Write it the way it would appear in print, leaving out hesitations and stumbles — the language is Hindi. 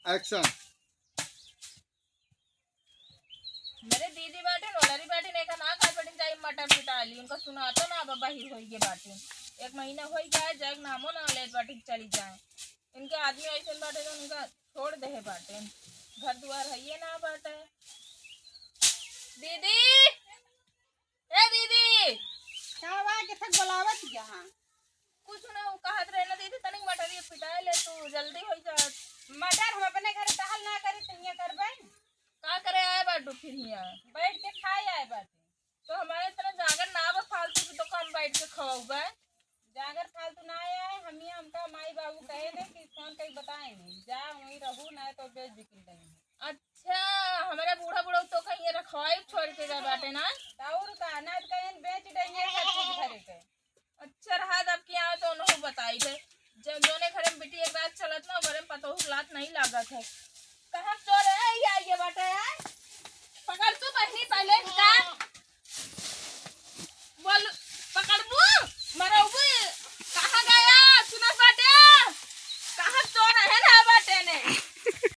एक्शन। मेरे दीदी बाटे नोलरी बाटे ने का ना कर पड़न जाई मटर पिटाली उनका सुना तो ना बाबा ही होई के बाटे 1 महीना होई जाए जग नामो ना ले बाटे चली जाए इनके आदमी ऐसे बाटे तो उनका छोड़ दे बाटे घर द्वार है ये ना बाटे। दीदी ए दीदी क्या बा के थक बोलावत यहाँ कुछ ना कहत रहे ना दीदी तनिक मटर ये पिटाए ले तू जल्दी हो जा। मटर हम अपने घर टहल ना करी तहिया करबे का करे आए बाटू फिर यहाँ बैठ के खाए आए बाटे तो हमारे तरह जागर ना बा फालतू की तो कम बैठ के खाओगे। जागर फालतू ना आए हम ही हमका माई बाबू कहे दे कि फोन कहीं बताए नहीं जा वहीं रहू ना तो बेच बिक्री नहीं। अच्छा हमारे बूढ़ा बूढ़ा तो कहीं रखवाई छोड़ के गए बाटे ना और का ना तो कहीं बेच देंगे सब चीज घरे के। अच्छा रहा अब की आए तो उन्होंने बताई थे जब दोनों घर में बेटी एक रात चलत ना बड़े पतोह लात नहीं लागत है